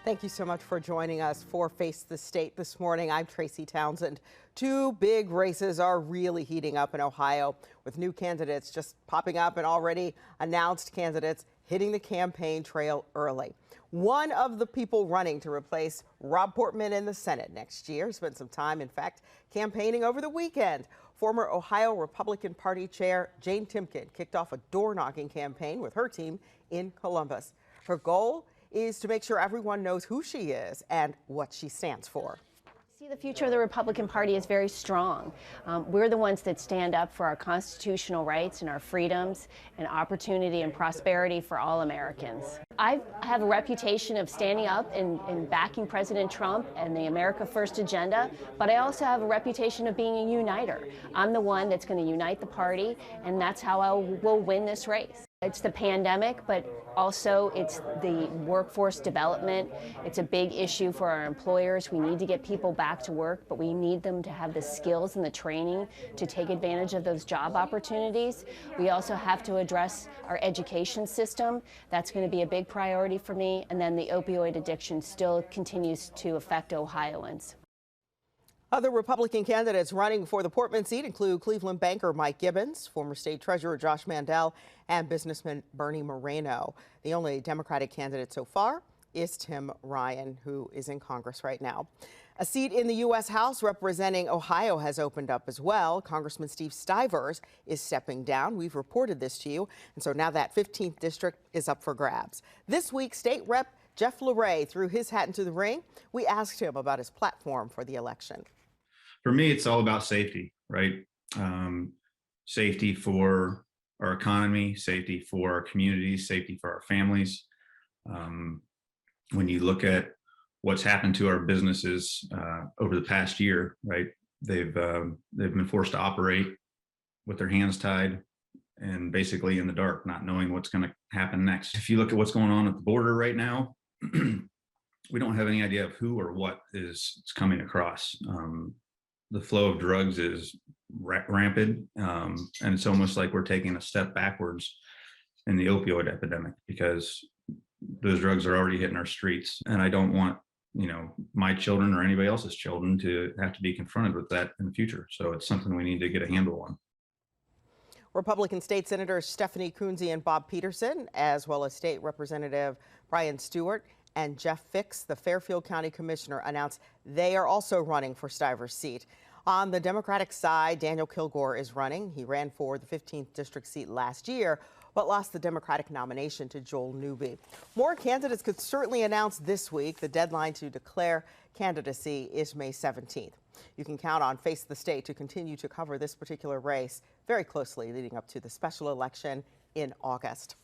Thank you so much for joining us for Face the State this morning. I'm Tracy Townsend. Two big races are really heating up in Ohio, with new candidates just popping up and already announced candidates hitting the campaign trail early. One of the people running to replace Rob Portman in the Senate next year spent some time, in fact, campaigning over the weekend. Former Ohio Republican Party Chair Jane Timken kicked off a door-knocking campaign with her team in Columbus. Her goal is to make sure everyone knows who she is and what she stands for. See, the future of the Republican Party is very strong. We're the ones that stand up for our constitutional rights and our freedoms and opportunity and prosperity for all Americans. I have a reputation of standing up and backing President Trump and the America First agenda, but I also have a reputation of being a uniter. I'm the one that's going to unite the party, and that's how I will win this race. It's the pandemic, but also it's the workforce development. It's a big issue for our employers. We need to get people back to work, but we need them to have the skills and the training to take advantage of those job opportunities. We also have to address our education system. That's going to be a big priority for me. And then the opioid addiction still continues to affect Ohioans. Other Republican candidates running for the Portman seat include Cleveland banker Mike Gibbons, former state treasurer Josh Mandel, and businessman Bernie Moreno. The only Democratic candidate so far is Tim Ryan, who is in Congress right now. A seat in the U.S. House representing Ohio has opened up as well. Congressman Steve Stivers is stepping down. We've reported this to you. And so now that 15th district is up for grabs. This week, State Rep Jeff LaRe threw his hat into the ring. We asked him about his platform for the election. For me, it's all about safety, right? Safety for our economy, safety for our communities, safety for our families. When you look at what's happened to our businesses over the past year, right? They've been forced to operate with their hands tied and basically in the dark, not knowing what's going to happen next. If you look at what's going on at the border right now, we don't have any idea of who or what is coming across. The flow of drugs is rampant, and it's almost like we're taking a step backwards in the opioid epidemic because those drugs are already hitting our streets. And I don't want, my children or anybody else's children to have to be confronted with that in the future. So it's something we need to get a handle on. Republican State Senators Stephanie Kunze and Bob Peterson, as well as State Representative Brian Stewart and Jeff Fix, the Fairfield County Commissioner, announced they are also running for Stivers' seat. On the Democratic side, Daniel Kilgore is running. He ran for the 15th district seat last year, but lost the Democratic nomination to Joel Newby. More candidates could certainly announce this week. The deadline to declare candidacy is May 17th. You can count on Face the State to continue to cover this particular race very closely leading up to the special election in August.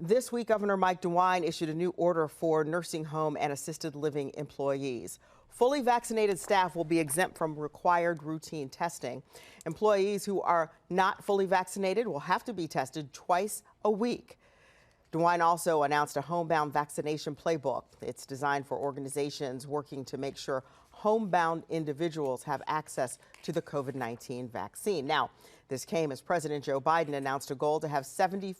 This week, Governor Mike DeWine issued a new order for nursing home and assisted living employees. Fully vaccinated staff will be exempt from required routine testing. Employees who are not fully vaccinated will have to be tested twice a week. DeWine also announced a homebound vaccination playbook. It's designed for organizations working to make sure homebound individuals have access to the COVID-19 vaccine. Now, this came as President Joe Biden announced a goal to have 70%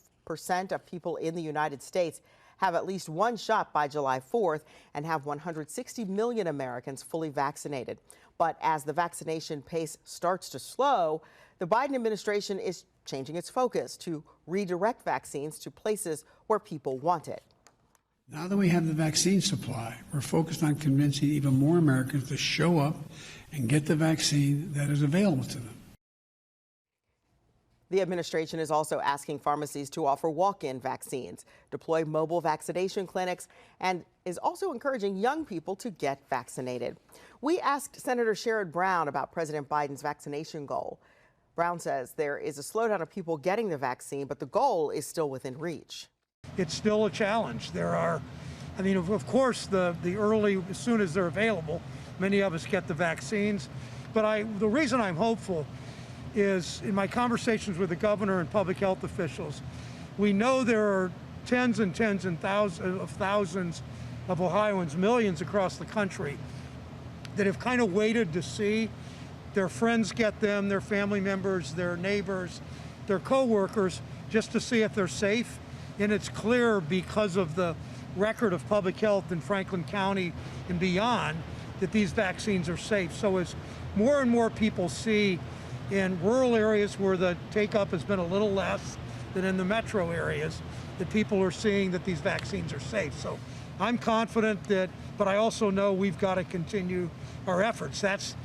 of people in the United States have at least one shot by July 4th and have 160 million Americans fully vaccinated. But as the vaccination pace starts to slow, the Biden administration is changing its focus to redirect vaccines to places where people want it. Now that we have the vaccine supply, we're focused on convincing even more Americans to show up and get the vaccine that is available to them. The administration is also asking pharmacies to offer walk-in vaccines, deploy mobile vaccination clinics, and is also encouraging young people to get vaccinated. We asked Senator Sherrod Brown about President Biden's vaccination goal. Brown says there is a slowdown of people getting the vaccine, but the goal is still within reach. It's still a challenge. There are, of course, the early, as soon as they're available, many of us get the vaccines. But the reason I'm hopeful is in my conversations with the governor and public health officials, we know there are tens and thousands of Ohioans, millions across the country, that have kind of waited to see their friends get them, their family members, their neighbors, their co-workers, just to see if they're safe. And it's clear because of the record of public health in Franklin County and beyond that these vaccines are safe. So as more and more people see in rural areas where the take-up has been a little less than in the metro areas, that people are seeing that these vaccines are safe. So I'm confident that, but I also know we've got to continue our efforts. That's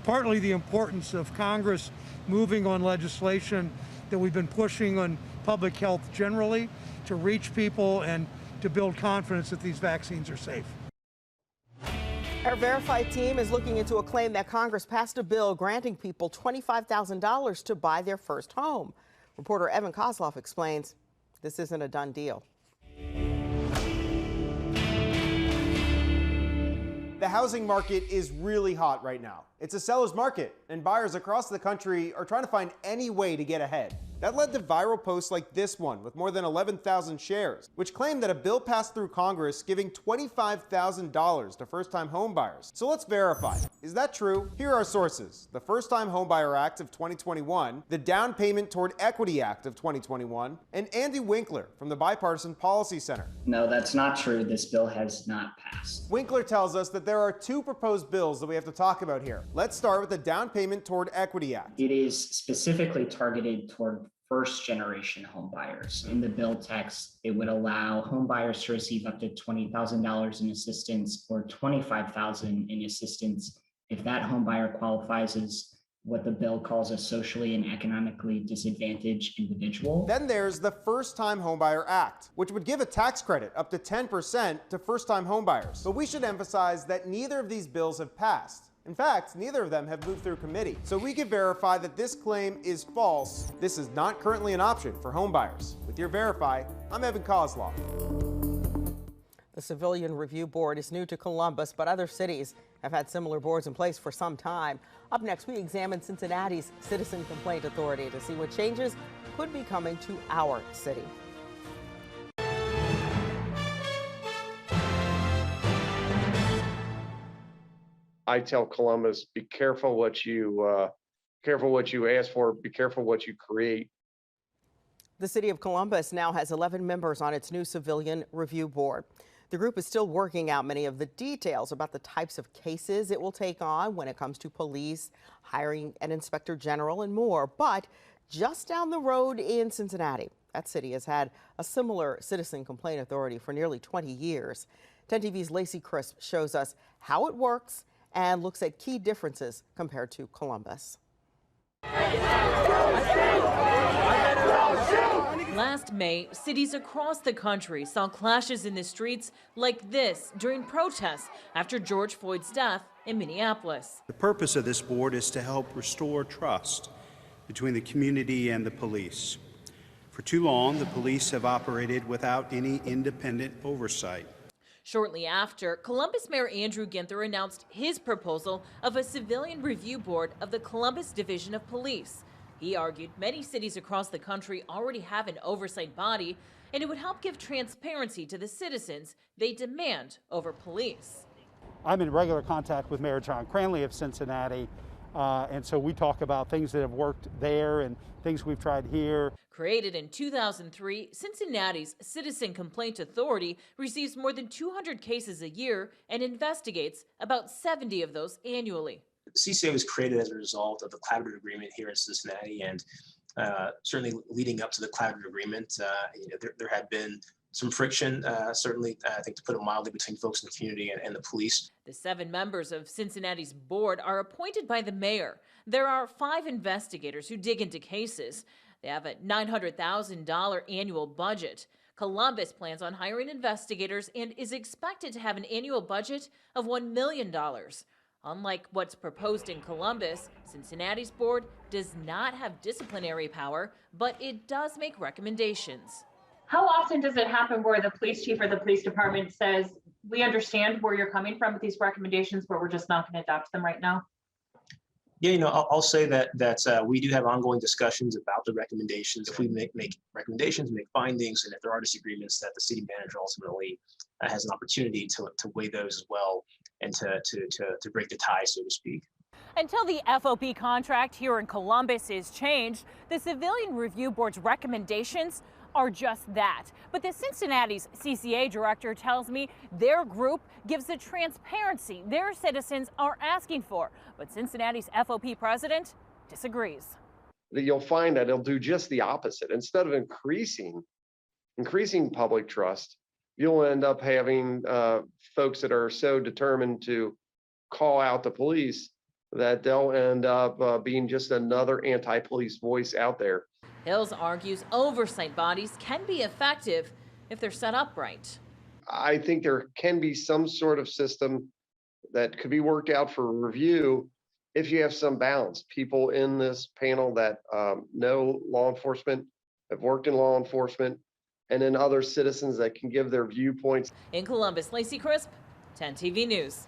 partly the importance of Congress moving on legislation that we've been pushing on public health generally to reach people and to build confidence that these vaccines are safe. Our Verify team is looking into a claim that Congress passed a bill granting people $25,000 to buy their first home. Reporter Evan Kozloff explains this isn't a done deal. The housing market is really hot right now. It's a seller's market, and buyers across the country are trying to find any way to get ahead. That led to viral posts like this one with more than 11,000 shares, which claimed that a bill passed through Congress giving $25,000 to first-time homebuyers. So let's verify. Is that true? Here are our sources: the First-Time Homebuyer Act of 2021, the Down Payment Toward Equity Act of 2021, and Andy Winkler from the Bipartisan Policy Center. No, that's not true. This bill has not passed. Winkler tells us that there are two proposed bills that we have to talk about here. Let's start with the Down Payment Toward Equity Act. It is specifically targeted toward first-generation home buyers. In the bill text, it would allow home buyers to receive up to $20,000 in assistance or $25,000 in assistance if that home buyer qualifies as what the bill calls a socially and economically disadvantaged individual. Then there's the First-Time Homebuyer Act, which would give a tax credit up to 10% to first-time homebuyers. But we should emphasize that neither of these bills have passed. In fact, neither of them have moved through committee. So we can verify that this claim is false. This is not currently an option for homebuyers. With your Verify, I'm Evan Kozloff. The Civilian Review Board is new to Columbus, but other cities have had similar boards in place for some time. Up next, we examine Cincinnati's Citizen Complaint Authority to see what changes could be coming to our city. I tell Columbus, be careful what you ask for, be careful what you create. The city of Columbus now has 11 members on its new Civilian Review Board. The group is still working out many of the details about the types of cases it will take on when it comes to police, hiring an inspector general, and more. But just down the road in Cincinnati, that city has had a similar citizen complaint authority for nearly 20 years. 10 TV's Lacey Crisp shows us how it works and looks at key differences compared to Columbus. Last May, cities across the country saw clashes in the streets like this during protests after George Floyd's death in Minneapolis. The purpose of this board is to help restore trust between the community and the police. For too long, the police have operated without any independent oversight. Shortly after, Columbus Mayor Andrew Ginther announced his proposal of a civilian review board of the Columbus Division of Police. He argued many cities across the country already have an oversight body, and it would help give transparency to the citizens they demand over police. I'm in regular contact with Mayor John Cranley of Cincinnati, and so we talk about things that have worked there and things we've tried here. Created in 2003, Cincinnati's Citizen Complaint Authority receives more than 200 cases a year and investigates about 70 of those annually. CCA was created as a result of the collaborative agreement here in Cincinnati, and certainly leading up to the collaborative agreement, there had been some friction, certainly, I think, to put it mildly, between folks in the community and the police. The 7 members of Cincinnati's board are appointed by the mayor. There are 5 investigators who dig into cases. They have a $900,000 annual budget. Columbus plans on hiring investigators and is expected to have an annual budget of $1 million. Unlike what's proposed in Columbus, Cincinnati's board does not have disciplinary power, but it does make recommendations. How often does it happen where the police chief or the police department says, we understand where you're coming from with these recommendations, but we're just not going to adopt them right now? Yeah, I'll say that we do have ongoing discussions about the recommendations. If we make recommendations, make findings, and if there are disagreements, that the city manager ultimately has an opportunity to weigh those as well and to break the tie, so to speak. Until the FOP contract here in Columbus is changed, the Civilian Review Board's recommendations are just that. But the Cincinnati's CCA director tells me their group gives the transparency their citizens are asking for. But Cincinnati's FOP president disagrees. You'll find that it'll do just the opposite. Instead of increasing public trust, you'll end up having folks that are so determined to call out the police that they'll end up being just another anti-police voice out there. Hills argues oversight bodies can be effective if they're set up right. I think there can be some sort of system that could be worked out for review if you have some balance. People in this panel that know law enforcement, have worked in law enforcement, and then other citizens that can give their viewpoints. In Columbus, Lacey Crisp, 10 TV News.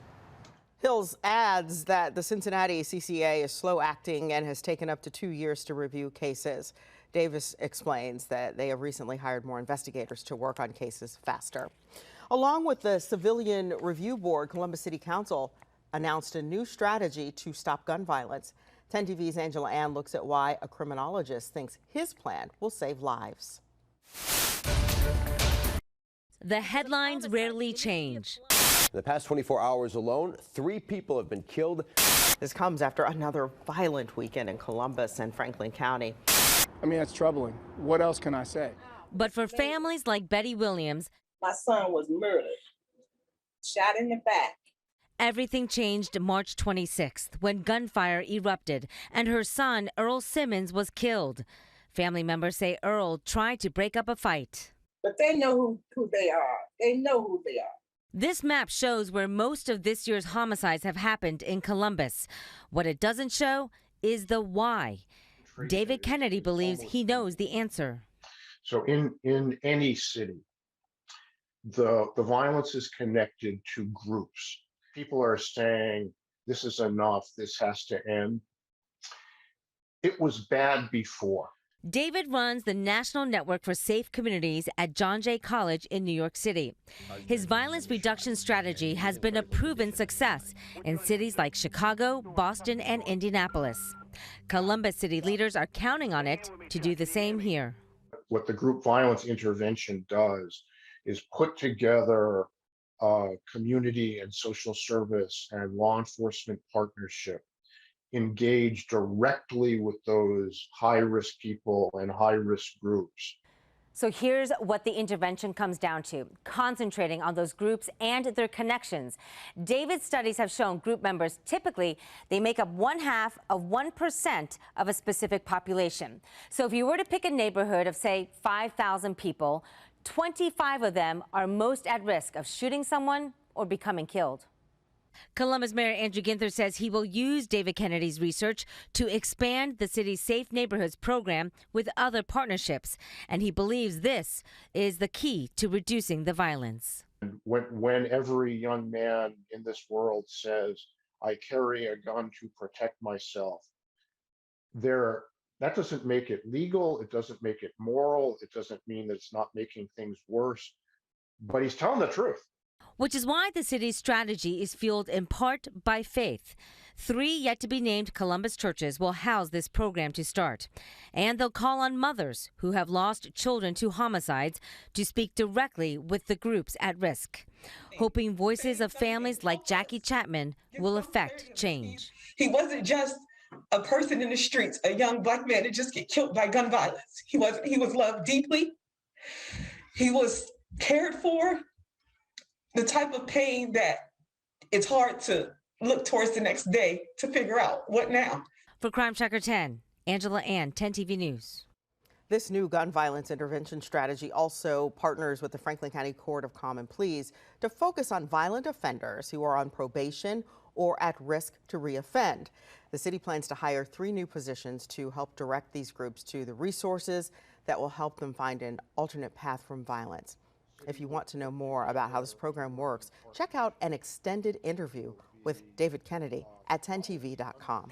Hills adds that the Cincinnati CCA is slow acting and has taken up to 2 years to review cases. Davis explains that they have recently hired more investigators to work on cases faster. Along with the Civilian Review Board, Columbus City Council announced a new strategy to stop gun violence. 10 TV's Angela Ann looks at why a criminologist thinks his plan will save lives. The headlines rarely change. In the past 24 hours alone, 3 people have been killed. This comes after another violent weekend in Columbus and Franklin County. I mean, that's troubling. What else can I say? But for families like Betty Williams, my son was murdered, shot in the back. Everything changed March 26th when gunfire erupted and her son, Earl Simmons, was killed. Family members say Earl tried to break up a fight. But they know who they are. They know who they are. This map shows where most of this year's homicides have happened in Columbus. What it doesn't show is the why. David Kennedy believes he knows the answer. So in any city, the violence is connected to groups. People are saying, this is enough, this has to end. It was bad before. David runs the National Network for Safe Communities at John Jay College in New York City. His violence reduction strategy has been a proven success in cities like Chicago, Boston, and Indianapolis. Columbus city leaders are counting on it to do the same here. What the group violence intervention does is put together a community and social service and law enforcement partnership, engage directly with those high-risk people and high-risk groups. So here's what the intervention comes down to, concentrating on those groups and their connections. David's studies have shown group members typically they make up 0.5% of a specific population. So if you were to pick a neighborhood of, say, 5,000 people, 25 of them are most at risk of shooting someone or becoming killed. Columbus Mayor Andrew Ginther says he will use David Kennedy's research to expand the city's Safe Neighborhoods program with other partnerships, and he believes this is the key to reducing the violence. When every young man in this world says, I carry a gun to protect myself, that doesn't make it legal, it doesn't make it moral, it doesn't mean that it's not making things worse, but he's telling the truth. Which is why the city's strategy is fueled in part by faith. 3 yet-to-be-named Columbus churches will house this program to start. And they'll call on mothers who have lost children to homicides to speak directly with the groups at risk, hoping voices of families like Jackie Chapman will affect change. He wasn't just a person in the streets, a young Black man that just get killed by gun violence. He was loved deeply. He was cared for. The type of pain that it's hard to look towards the next day to figure out what now. For Crime Tracker 10, Angela Ann, 10 TV News. This new gun violence intervention strategy also partners with the Franklin County Court of Common Pleas to focus on violent offenders who are on probation or at risk to reoffend. The city plans to hire 3 new positions to help direct these groups to the resources that will help them find an alternate path from violence. If you want to know more about how this program works, check out an extended interview with David Kennedy at 10tv.com.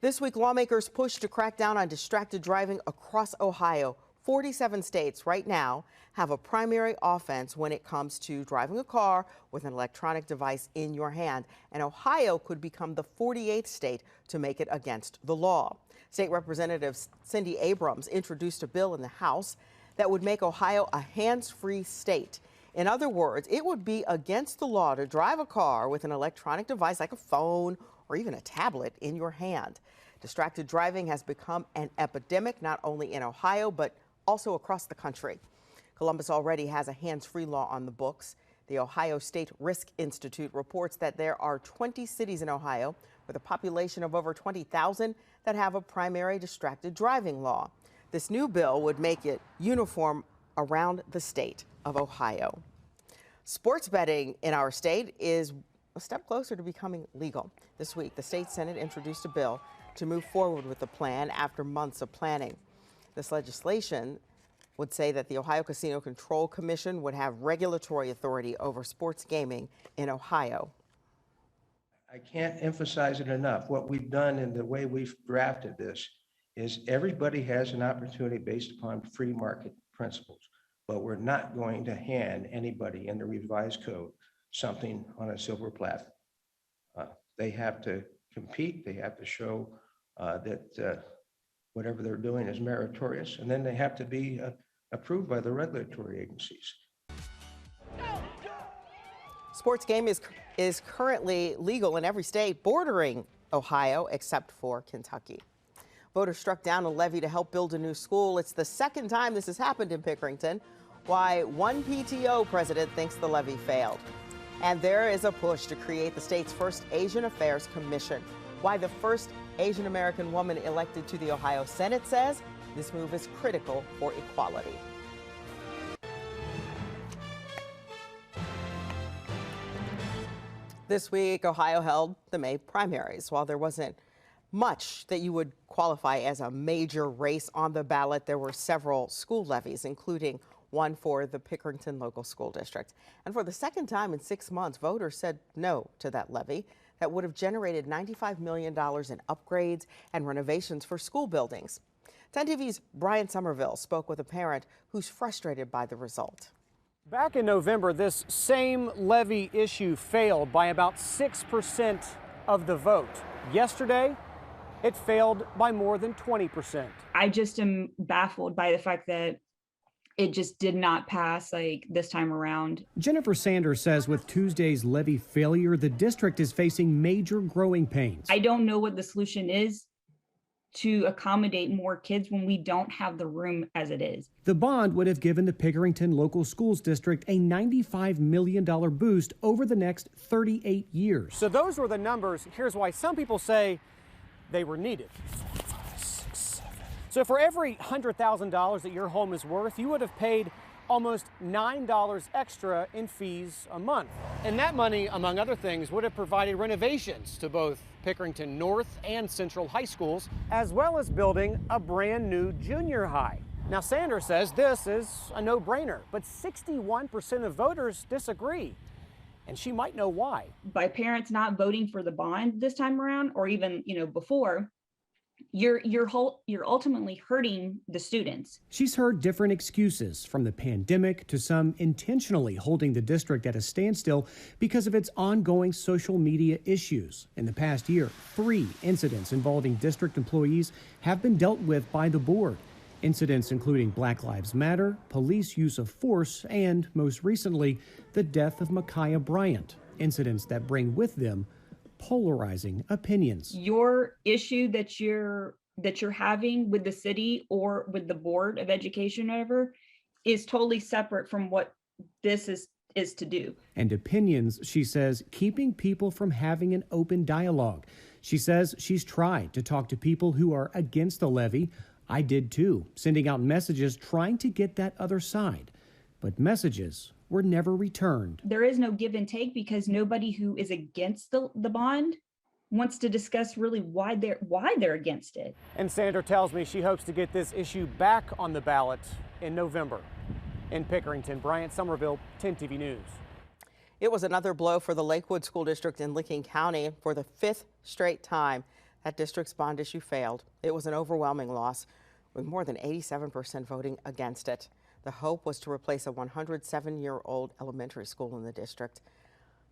This week, lawmakers push to crack down on distracted driving across Ohio. 47 states right now have a primary offense when it comes to driving a car with an electronic device in your hand. And Ohio could become the 48th state to make it against the law. State Representative Cindy Abrams introduced a bill in the House that would make Ohio a hands-free state. In other words, it would be against the law to drive a car with an electronic device like a phone or even a tablet in your hand. Distracted driving has become an epidemic not only in Ohio but also across the country. Columbus already has a hands-free law on the books. The Ohio State Risk Institute reports that there are 20 cities in Ohio with a population of over 20,000 that have a primary distracted driving law. This new bill would make it uniform around the state of Ohio. Sports betting in our state is a step closer to becoming legal. This week, the state Senate introduced a bill to move forward with the plan after months of planning. This legislation would say that the Ohio Casino Control Commission would have regulatory authority over sports gaming in Ohio. I can't emphasize it enough. What we've done in the way we've drafted this is everybody has an opportunity based upon free market principles, but we're not going to hand anybody in the revised code something on a silver platter. They have to compete. They have to show that whatever they're doing is meritorious, and then they have to be approved by the regulatory agencies. Sports game is currently legal in every state bordering Ohio except for Kentucky. Voters struck down a levy to help build a new school. It's the second time this has happened in Pickerington. Why one PTO president thinks the levy failed. And there is a push to create the state's first Asian Affairs Commission. Why the first Asian American woman elected to the Ohio Senate says this move is critical for equality. This week, Ohio held the May primaries. While there wasn't much that you would qualify as a major race on the ballot, there were several school levies, including one for the Pickerington Local School District. And for the second time in 6 months, voters said no to that levy that would have generated $95 million in upgrades and renovations for school buildings. 10 TV's Brian Somerville spoke with a parent who's frustrated by the result. Back in November, this same levy issue failed by about 6% of the vote. Yesterday, it failed by more than 20%. I just am baffled by the fact that it just did not pass like this time around. Jennifer Sanders says with Tuesday's levy failure, the district is facing major growing pains. I don't know what the solution is to accommodate more kids when we don't have the room as it is. The bond would have given the Pickerington Local Schools District a $95 million boost over the next 38 years. So those were the numbers. Here's why some people say they were needed. 4, 5, 6, 7. So for every $100,000 that your home is worth, you would have paid almost $9 extra in fees a month. And that money, among other things, would have provided renovations to both Pickerington North and Central high schools, as well as building a brand new junior high. Now, Sanders says this is a no-brainer, but 61% of voters disagree. And she might know why. By parents not voting for the bond this time around, or even, before, you're ultimately hurting the students. She's heard different excuses, from the pandemic to some intentionally holding the district at a standstill because of its ongoing social media issues. In the past year, 3 incidents involving district employees have been dealt with by the board. Incidents including Black Lives Matter, police use of force, and most recently, the death of Micaiah Bryant. Incidents that bring with them polarizing opinions. Your issue that you're having with the city or with the Board of Education or whatever is totally separate from what this is to do. And opinions, she says, keeping people from having an open dialogue. She says she's tried to talk to people who are against the levy. I did too, sending out messages trying to get that other side. But messages were never returned. There is no give and take because nobody who is against the bond wants to discuss really why they're against it. And Sanders tells me she hopes to get this issue back on the ballot in November. In Pickerington, Bryant Somerville, 10 TV News. It was another blow for the Lakewood School District in Licking County. For the 5th straight time, that district's bond issue failed. It was an overwhelming loss, with more than 87% voting against it. The hope was to replace a 107-year-old elementary school in the district.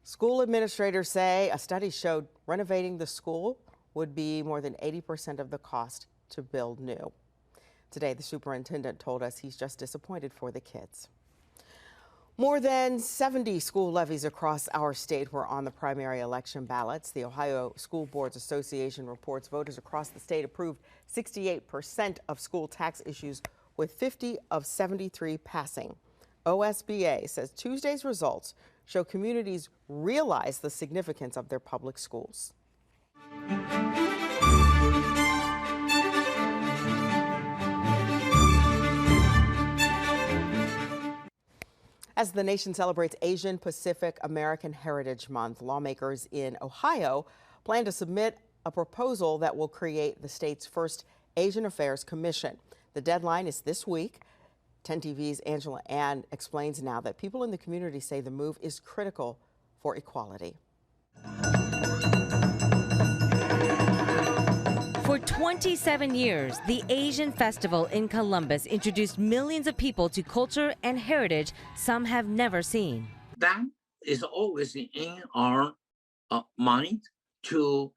School administrators say a study showed renovating the school would be more than 80% of the cost to build new. Today, the superintendent told us he's just disappointed for the kids. More than 70 school levies across our state were on the primary election ballots. The Ohio School Boards Association reports voters across the state approved 68% of school tax issues, with 50 of 73 passing. OSBA says Tuesday's results show communities realize the significance of their public schools. As the nation celebrates Asian Pacific American Heritage Month, lawmakers in Ohio plan to submit a proposal that will create the state's first Asian Affairs Commission. The deadline is this week. 10 TV's Angela Ann explains now that people in the community say the move is critical for equality. For 27 years, the Asian Festival in Columbus introduced millions of people to culture and heritage some have never seen. That is always in our mind to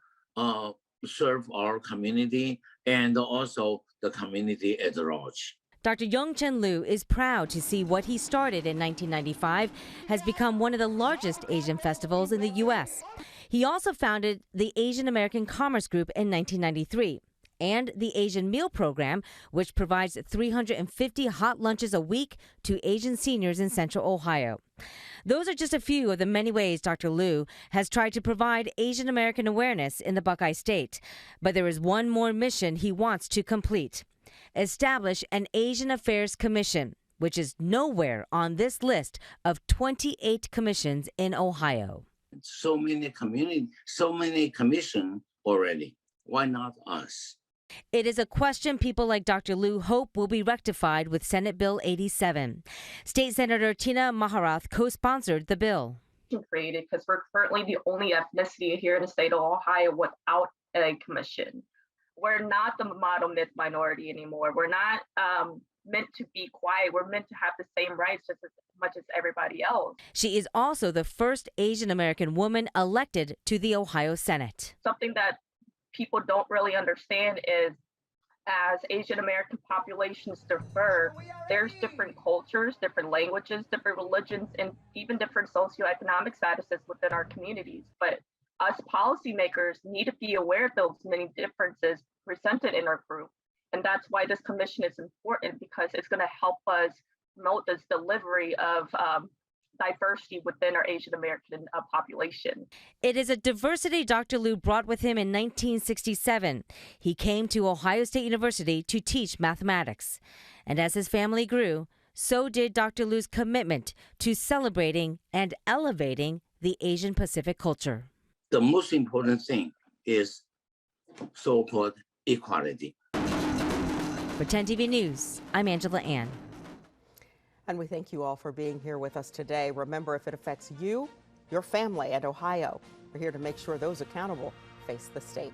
serve our community and also the community at large. Dr. Young-Chen Liu is proud to see what he started in 1995 has become one of the largest Asian festivals in the U.S. He also founded the Asian American Commerce Group in 1993 and the Asian Meal Program, which provides 350 hot lunches a week to Asian seniors in Central Ohio. Those are just a few of the many ways Dr. Liu has tried to provide Asian American awareness in the Buckeye State. But there is one more mission he wants to complete: establish an Asian Affairs Commission, which is nowhere on this list of 28 commissions in Ohio. So many community, so many commission already. Why not us? It is a question people like Dr. Liu hope will be rectified with Senate Bill 87. State Senator Tina Maharath co-sponsored the bill. Created because we're currently the only ethnicity here in the state of Ohio without a commission. We're not the model myth minority anymore. We're not meant to be quiet. We're meant to have the same rights just as much as everybody else. She is also the first Asian American woman elected to the Ohio Senate. Something that people don't really understand is, as Asian American populations differ, there's different cultures, different languages, different religions, and even different socioeconomic statuses within our communities. But us policymakers need to be aware of those many differences presented in our group. And that's why this commission is important, because it's going to help us promote this delivery of diversity within our Asian American population. It is a diversity Dr. Liu brought with him in 1967. He came to Ohio State University to teach mathematics. And as his family grew, so did Dr. Liu's commitment to celebrating and elevating the Asian Pacific culture. The most important thing is so-called equality. For 10 TV News, I'm Angela Ann. And we thank you all for being here with us today. Remember, if it affects you, your family, and Ohio, we're here to make sure those accountable face the state.